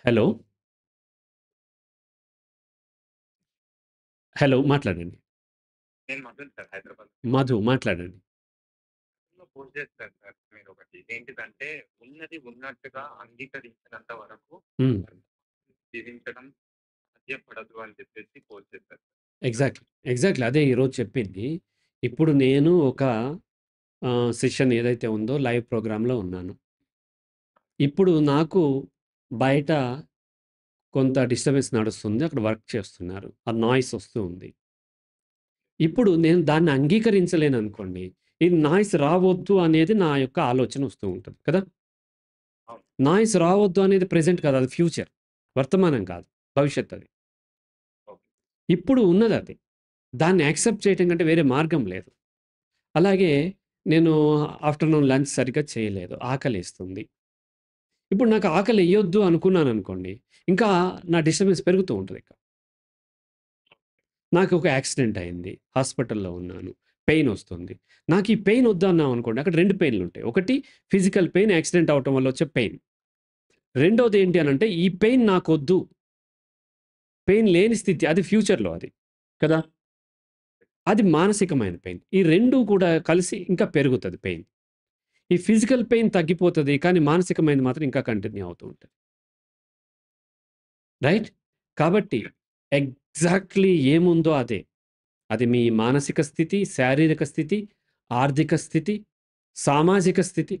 Hello. Hello. మాట్లాడండి. నేను మధుని సార్ హైదరాబాద్. మధు మాట్లాడండి. లో పోస్ట్ చేస్తారు సార్ మీరొకటి. ఏంటిదంటే ఉన్నది ఉన్నట్టుగా అంగీకరించినంత వరకు హ్మ్. జీవించడం సాధ్యపడదు అని చెప్పేసి పోస్ట్ చేశారు సార్. ఎగ్జాక్ట్‌లీ. ఎగ్జాక్ట్‌లీ. అదే ఈరోజు చెప్పింది. ఇప్పుడు నేను ఒక సెషన్ ఏదైతే ఉందో లైవ్ ప్రోగ్రామ్‌లో ఉన్నాను. ఇప్పుడు నాకు బయట కొంత డిస్టర్బెన్స్ నడుస్తుంది. అక్కడ వర్క్ చేస్తున్నారు. ఆ నాయిస్ వస్తూ ఉంది. ఇప్పుడు నేను దాన్ని అంగీకరించలేననుకోండి. ఈ నాయిస్ రావొద్దు అనేది నా యొక్క ఆలోచన వస్తూ ఉంటది కదా! అవును. నాయిస్ రావొద్దు అనేది ప్రెజెంట్ కాదు. అది ఫ్యూచర్. వర్తమానం కాదు. భవిష్యత్తది. ఓకే. ఇప్పుడు ఉన్నదది. దాన్ని యాక్సెప్ట్ చేయటం కంటే వేరే మార్గం లేదు. అలాగే నేను ఆఫ్టర్‌నూన్ లంచ్ సరిగ్గా చేయలేదు. ఆకలేస్తుంది. ఇప్పుడు నాకు ఆకలెయ్యొద్దు అనుకున్నాననుకోండి, ఇంకా నా డిస్టర్బెన్స్ పెరుగుతూ ఉంటదిక. నాకొక యాక్సిడెంట్ అయింది. హాస్పిటల్‌లో ఉన్నాను. పెయినొస్తుంది. నాకు ఈ పెయిన్ వద్దన్నామనుకోండి, అక్కడ 2 పెయిన్‌లుంటాయి. ఒకటి ఫిజికల్ పెయిన్ యాక్సిడెంట్ అవ్వటం వల్ల వచ్చే పెయిన్. రెండోది ఏంటి ఓకే. అనంటే, ఈ పెయిన్ నాకొద్దు. పెయిన్ లేని స్థితి అది ఫ్యూచర్‌లో అది. కదా! అది మానసికమైన పెయిన్. ఈ 2 కూడా కలిసి ఇంకా పెరుగుతది పెయిన్. ఈ ఫిజికల్ పెయిన్ తగ్గిపోతది. కానీ మానసికమైనది మాత్రం ఇంకా కంటిన్యూ అవుతూ ఉంటది. రైట్? కాబట్టి ఓకే. ఎగ్జాక్ట్‌లీ ఏముందో అదే. అది మీ మానసిక స్థితి, శారీరక స్థితి, ఆర్థిక స్థితి, సామాజిక స్థితి,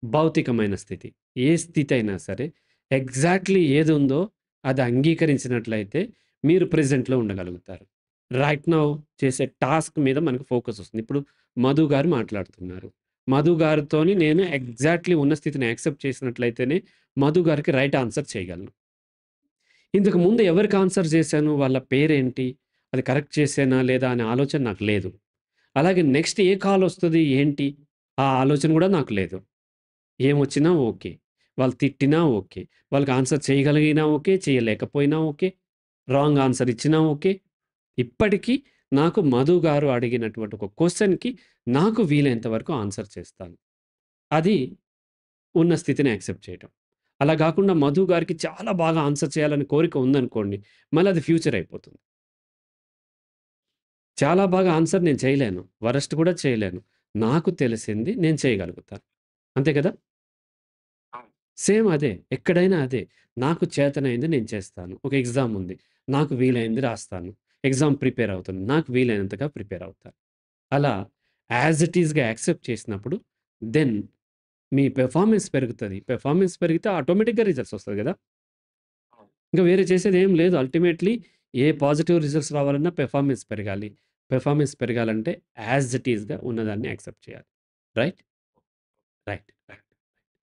భౌతికమైన స్థితి. ఏ స్థితి అయినా సరే ఎగ్జాక్ట్‌లీ ఏదుందో అది అంగీకరించినట్లయితే మీరు ప్రెజెంట్‌లో ఉండగలుగుతారు. రైట్ నౌ చేసే టాస్క్ మీద మనకు ఫోకస్ వస్తుంది. ఇప్పుడు మధు గారు మాట్లాడుతున్నారు. మధు గారితోని నేను ఎగ్జాక్ట్‌లీ ఉన్న స్థితిని యాక్సెప్ట్ చేసినట్లయితేనే మధు గారికి రైట్ ఆన్సర్ చేయగలను. ఇంతకు ముందు ఎవరికి ఆన్సర్ చేశాను? వాళ్ళ పేరేంటి? అది కరెక్ట్ చేశానా లేదా అనే ఆలోచన నాకు లేదు. అలాగే నెక్స్ట్ ఏ కాలొస్తది? ఏంటి? ఆ ఆలోచన గూడా నాకు లేదు. ఏమొచ్చినా ఓకే. వాళ్ళు తిట్టినా ఓకే. వాళ్ళకి ఆన్సర్ చేయగలిగినా ఓకే. చేయలేకపోయినా ఓకే. రాంగ్ ఆన్సర్ ఇచ్చినా ఓకే. ఇప్పటికి నాకు మధు గారు అడిగినటువంటి ఒక క్వెషన్‌కి నాకు వీలైనంత వరకు ఆన్సర్ చేస్తాను. అది ఉన్న స్థితిని యాక్సెప్ట్ చేయటం. అలా గాకుండా మధు గారికి చాలా బాగా ఆన్సర్ చేయాలని కోరిక ఉందనుకోండి, మళ్ళీ అది ఫ్యూచర్ అయిపోతుంది. చాలా బాగా ఆన్సర్ నేను చేయలేను. వరస్ట్ కూడా చేయలేను. నాకు తెలిసింది నేను చేయగలుగుతాను. అంతే కదా! అవును. సేమ్ అదే. ఎక్కడైనా అదే. నాకు చేతనైంది నేను చేస్తాను. ఒక ఎగ్జామ్ ఉంది. నాకు వీలైంది రాస్తాను. ఎగ్జామ్ ప్రిపేర్ అవుతాను. నాకు వీలైనంతగా ప్రిపేర్ అవుతాను. అలా యాజ్ ఇట్ ఈస్‌గా యాక్సెప్ట్ చేసినప్పుడు దెన్ మీ పెర్ఫార్మన్స్ పెరుగుతది. పెర్ఫార్మన్స్ పెరిగితే ఆటోమేటిక్‌గా రిజల్ట్స్ వస్తది గదా! అవును. ఇంక వేరే చేసేదేం లేదు. అల్టిమేట్‌లీ ఏ పాజిటివ్ రిజల్ట్స్ రావాలన్నా పెర్ఫార్మన్స్ పెరగాలి. పెర్ఫార్మన్స్ పెరగాలంటే యాజ్ ఇట్ ఈస్‌గా ఉన్నదాన్ని యాక్సెప్ట్ చేయాలి. రైట్? రైట్.